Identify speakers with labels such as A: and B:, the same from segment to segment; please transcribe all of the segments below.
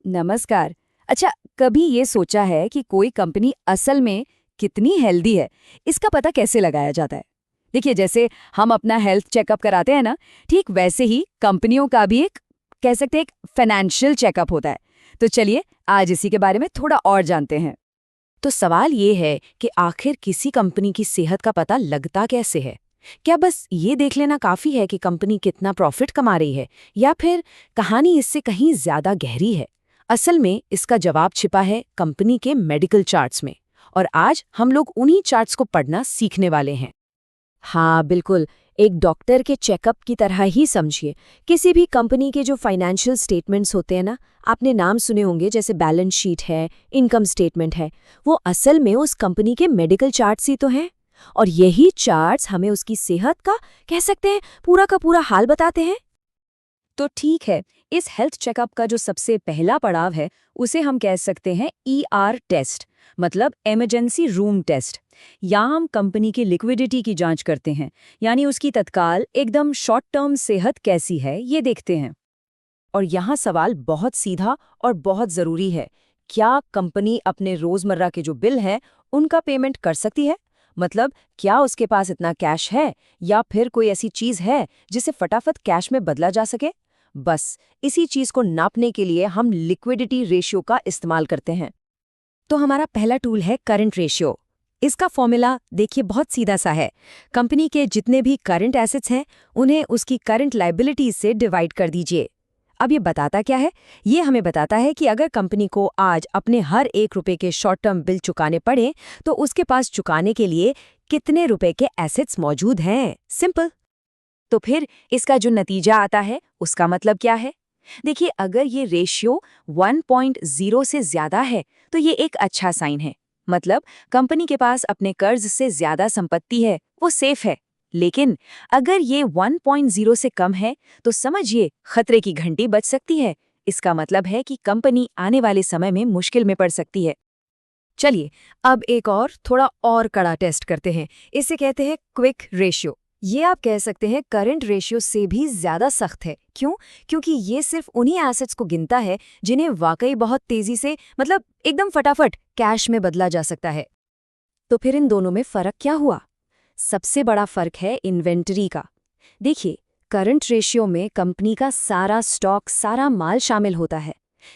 A: नमस्कार। अच्छा, कभी ये सोचा है कि कोई कंपनी असल में कितनी हेल्दी है, इसका पता कैसे लगाया जाता है? देखिए, जैसे हम अपना हेल्थ चेकअप कराते हैं ना, ठीक वैसे ही कंपनियों का भी एक कह सकते हैं एक फाइनेंशियल चेकअप होता है। तो चलिए आज इसी के बारे में थोड़ा और जानते हैं।
B: तो सवाल ये है कि आखिर किसी कंपनी की सेहत का पता लगता कैसे है? क्या बस ये देख लेना काफी है कि कंपनी कितना प्रॉफिट कमा रही है, या फिर कहानी इससे कहीं ज्यादा गहरी है? असल में इसका जवाब छिपा है कंपनी के मेडिकल चार्ट्स में, और आज हम लोग उन्हीं चार्ट्स को पढ़ना सीखने वाले हैं। हाँ बिल्कुल, एक डॉक्टर के चेकअप की तरह ही समझिए। किसी भी कंपनी के जो फाइनेंशियल स्टेटमेंट्स होते हैं ना, आपने नाम सुने होंगे, जैसे बैलेंस शीट है, इनकम स्टेटमेंट है, वो असल में उस कंपनी के मेडिकल चार्ट्स ही तो हैं। और यही चार्ट्स हमें उसकी सेहत का, कह सकते हैं, पूरा का पूरा हाल बताते हैं।
A: तो ठीक है, इस हेल्थ चेकअप का जो सबसे पहला पड़ाव है, उसे हम कह सकते हैं ER टेस्ट, मतलब इमरजेंसी रूम टेस्ट। यहाँ हम कंपनी की लिक्विडिटी की जांच करते हैं, यानी उसकी तत्काल एकदम शॉर्ट टर्म सेहत कैसी है ये देखते हैं।
B: और यहाँ सवाल बहुत सीधा और बहुत जरूरी है। क्या कंपनी अपने रोजमर्रा के जो बिल हैं उनका पेमेंट कर सकती है? मतलब क्या उसके पास इतना कैश है, या फिर कोई ऐसी चीज है जिसे फटाफट कैश में बदला जा सके? बस इसी चीज को नापने के लिए हम लिक्विडिटी रेशियो का इस्तेमाल करते हैं।
A: तो हमारा पहला टूल है करंट रेशियो। इसका फॉर्मूला देखिए बहुत सीधा सा है। कंपनी के जितने भी करंट एसेट्स हैं, उन्हें उसकी करंट लायबिलिटीज से डिवाइड कर दीजिए। अब ये बताता क्या है? ये हमें बताता है कि अगर कंपनी को आज अपने हर ₹1 के शॉर्ट टर्म बिल चुकाने पड़े, तो उसके पास चुकाने के लिए कितने रुपए के एसेट्स मौजूद हैं। सिंपल।
B: तो फिर इसका जो नतीजा आता है उसका मतलब क्या है? देखिए, अगर ये रेशियो 1.0 से ज्यादा है तो ये एक अच्छा साइन है। मतलब कंपनी के पास अपने कर्ज से ज्यादा संपत्ति है, वो सेफ है। लेकिन अगर ये 1.0 से कम है तो समझिए खतरे की घंटी बज सकती है। इसका मतलब है कि कंपनी आने वाले समय में मुश्किल में पड़ सकती है।
A: चलिए, अब एक और थोड़ा और कड़ा टेस्ट करते हैं। इसे कहते हैं क्विक रेशियो। ये आप कह सकते हैं करंट रेशियो से भी ज्यादा सख्त है। क्यों? क्योंकि ये सिर्फ उन्हीं एसेट्स को गिनता है जिन्हें वाकई बहुत तेजी से, मतलब एकदम फटाफट कैश में बदला जा सकता है।
B: तो फिर इन दोनों में फर्क क्या हुआ? सबसे बड़ा फर्क है इन्वेंटरी का। देखिए, करंट रेशियो में कंपनी का सारा स्टॉक, सारा माल शामिल होता है,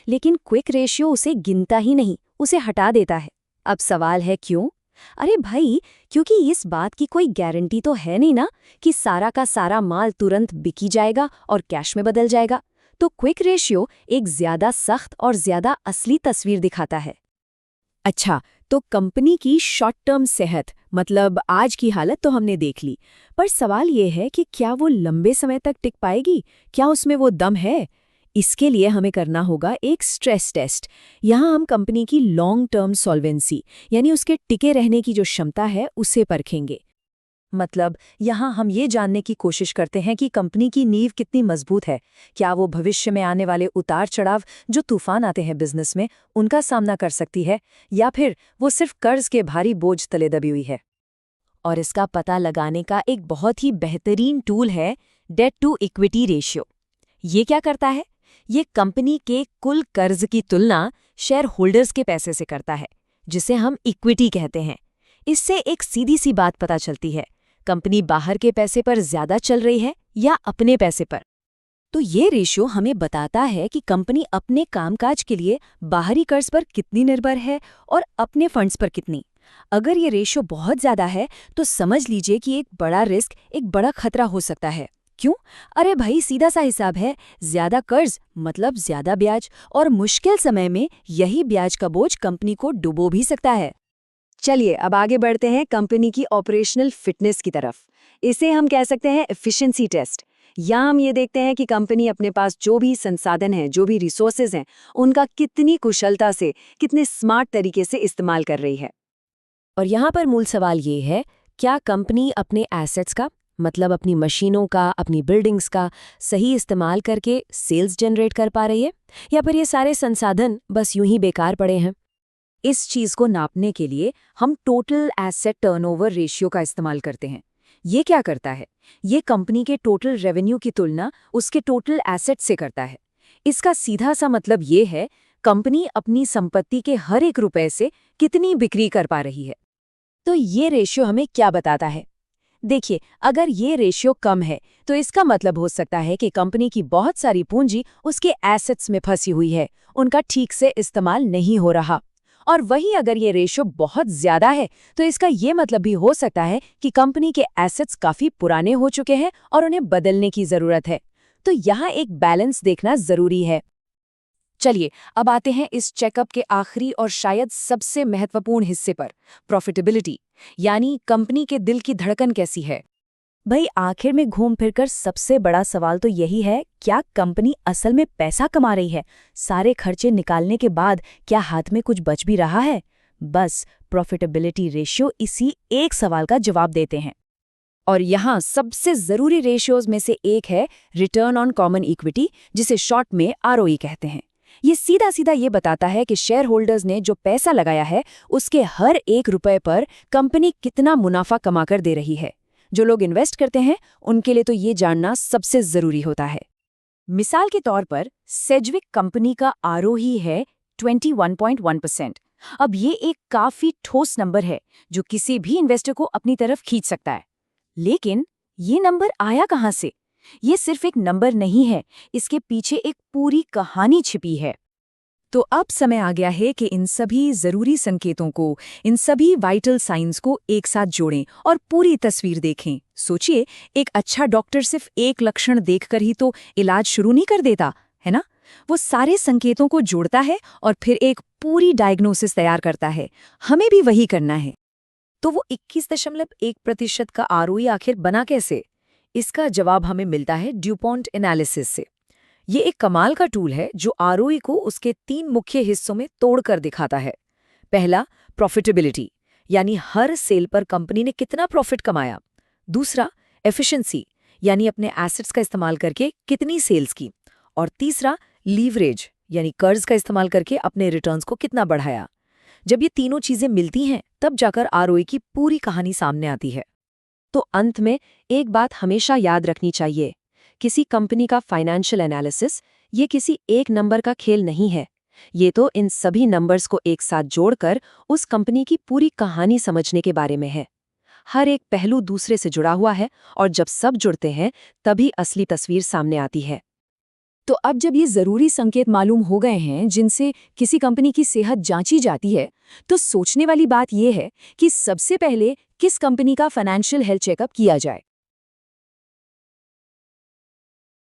B: लेकिन क्विक रेशियो उसे गिनता ही नहीं, उसे हटा देता है। अब सवाल है क्यों? अरे भाई, क्योंकि इस बात की कोई गारंटी तो है नहीं ना कि सारा का सारा माल तुरंत बिकी जाएगा और कैश में बदल जाएगा। तो क्विक रेशियो एक ज्यादा सख्त और ज्यादा असली तस्वीर दिखाता है।
A: अच्छा, तो कंपनी की शॉर्ट टर्म सेहत, मतलब आज की हालत तो हमने देख ली, पर सवाल ये है कि क्या वो लंबे समय तक टिक पाएगी? क्या उसमें वो दम है? इसके लिए हमें करना होगा एक स्ट्रेस टेस्ट। यहाँ हम कंपनी की लॉन्ग टर्म सॉल्वेंसी, यानी उसके टिके रहने की जो क्षमता है, उसे परखेंगे।
B: मतलब यहाँ हम ये जानने की कोशिश करते हैं कि कंपनी की नींव कितनी मजबूत है। क्या वो भविष्य में आने वाले उतार चढ़ाव, जो तूफान आते हैं बिजनेस में, उनका सामना कर सकती है, या फिर वो सिर्फ कर्ज के भारी बोझ तले दबी हुई है। और इसका पता लगाने का एक बहुत ही बेहतरीन टूल है डेट टू इक्विटी रेशियो। ये क्या करता है? ये कंपनी के कुल कर्ज की तुलना शेयर होल्डर्स के पैसे से करता है, जिसे हम इक्विटी कहते हैं। इससे एक सीधी सी बात पता चलती है, कंपनी बाहर के पैसे पर ज्यादा चल रही है या अपने पैसे पर। तो ये रेशियो हमें बताता है कि कंपनी अपने कामकाज के लिए बाहरी कर्ज पर कितनी निर्भर है और अपने फंड्स पर कितनी। अगर ये रेशियो बहुत ज्यादा है तो समझ लीजिए कि एक बड़ा रिस्क, एक बड़ा खतरा हो सकता है। क्यों? अरे भाई, सीधा सा हिसाब है, ज्यादा कर्ज मतलब ज्यादा ब्याज, और मुश्किल समय में यही ब्याज का बोझ कंपनी को डुबो भी सकता है। चलिए अब आगे बढ़ते हैं कंपनी की ऑपरेशनल फिटनेस की तरफ। इसे हम कह सकते हैं एफिशिएंसी टेस्ट। यहाँ हम ये देखते हैं कि कंपनी अपने पास जो भी संसाधन हैं, जो भी रिसोर्सेज हैं, उनका कितनी कुशलता से, कितने स्मार्ट तरीके से इस्तेमाल कर रही है।
A: और यहाँ पर मूल सवाल ये है, क्या कंपनी अपने एसेट्स का, मतलब अपनी मशीनों का, अपनी बिल्डिंग्स का सही इस्तेमाल करके सेल्स जनरेट कर पा रही है, या फिर ये सारे संसाधन बस यूं ही बेकार पड़े हैं?
B: इस चीज को नापने के लिए हम टोटल एसेट टर्नओवर रेशियो का इस्तेमाल करते हैं। ये क्या करता है? ये कंपनी के टोटल रेवेन्यू की तुलना उसके टोटल एसेट से करता है। इसका सीधा सा मतलब ये है, कंपनी अपनी संपत्ति के हर एक रुपए से कितनी बिक्री कर पा रही है। तो ये रेशियो हमें क्या बताता है? देखिए, अगर ये रेशियो कम है तो इसका मतलब हो सकता है कि कंपनी की बहुत सारी पूंजी उसके एसेट्स में फंसी हुई है, उनका ठीक से इस्तेमाल नहीं हो रहा। और वहीं अगर ये रेशियो बहुत ज्यादा है तो इसका ये मतलब भी हो सकता है कि कंपनी के एसेट्स काफी पुराने हो चुके हैं और उन्हें बदलने की जरूरत है। तो यहाँ एक बैलेंस देखना जरूरी है। चलिए अब आते हैं इस चेकअप के आखिरी और शायद सबसे महत्वपूर्ण हिस्से पर, प्रॉफिटेबिलिटी, यानी कंपनी के दिल की धड़कन कैसी है। भाई आखिर में घूम फिरकर सबसे बड़ा सवाल तो यही है, क्या कंपनी असल में पैसा कमा रही है? सारे खर्चे निकालने के बाद क्या हाथ में कुछ बच भी रहा है? बस प्रॉफिटेबिलिटी रेशियो इसी एक सवाल का जवाब देते हैं। और यहाँ सबसे जरूरी रेशियोज में से एक है रिटर्न ऑन कॉमन इक्विटी, जिसे शॉर्ट में आरओई कहते हैं। ये सीधा सीधा ये बताता है कि शेयर होल्डर्स ने जो पैसा लगाया है उसके हर एक रुपए पर कंपनी कितना मुनाफा कमाकर दे रही है। जो लोग इन्वेस्ट करते हैं उनके लिए तो ये जानना सबसे जरूरी होता है। मिसाल के तौर पर सेजविक कंपनी का आरओई है 21.1%। अब ये एक काफी ठोस नंबर है जो किसी भी इन्वेस्टर को अपनी तरफ खींच सकता है। लेकिन ये नंबर आया कहाँ से? ये सिर्फ एक नंबर नहीं है, इसके पीछे एक पूरी कहानी छिपी है। तो अब समय आ गया है कि इन सभी जरूरी संकेतों को, इन सभी वाइटल साइंस को एक साथ जोड़ें और पूरी तस्वीर देखें। सोचिए, एक अच्छा डॉक्टर सिर्फ एक लक्षण देखकर ही तो इलाज शुरू नहीं कर देता, है ना? वो सारे संकेतों को जोड़ता है और फिर एक पूरी डायग्नोसिस तैयार करता है। हमें भी वही करना है। तो वो 21.1% का आरओई आखिर बना कैसे? इसका जवाब हमें मिलता है ड्यूपॉन्ट एनालिसिस से। ये एक कमाल का टूल है जो आरओई को उसके 3 मुख्य हिस्सों में तोड़कर दिखाता है। पहला, प्रॉफिटेबिलिटी, यानी हर सेल पर कंपनी ने कितना प्रॉफिट कमाया। दूसरा, एफिशिएंसी, यानी अपने एसेट्स का इस्तेमाल करके कितनी सेल्स की। और तीसरा, लीवरेज, यानी कर्ज का इस्तेमाल करके अपने रिटर्न्स को कितना बढ़ाया। जब ये तीनों चीजें मिलती हैं तब जाकर आरओई की पूरी कहानी सामने आती है। तो अंत में एक बात हमेशा याद रखनी चाहिए, किसी कंपनी का फाइनेंशियल एनालिसिस ये किसी एक नंबर का खेल नहीं है। ये तो इन सभी नंबर्स को एक साथ जोड़कर उस कंपनी की पूरी कहानी समझने के बारे में है। हर एक पहलू दूसरे से जुड़ा हुआ है और जब सब जुड़ते हैं तभी असली तस्वीर सामने आती है। तो अब जब ये जरूरी संकेत मालूम हो गए हैं जिनसे किसी कंपनी की सेहत जांची जाती है, तो सोचने वाली बात यह है कि सबसे पहले किस कंपनी का फाइनेंशियल हेल्थ चेकअप किया जाए।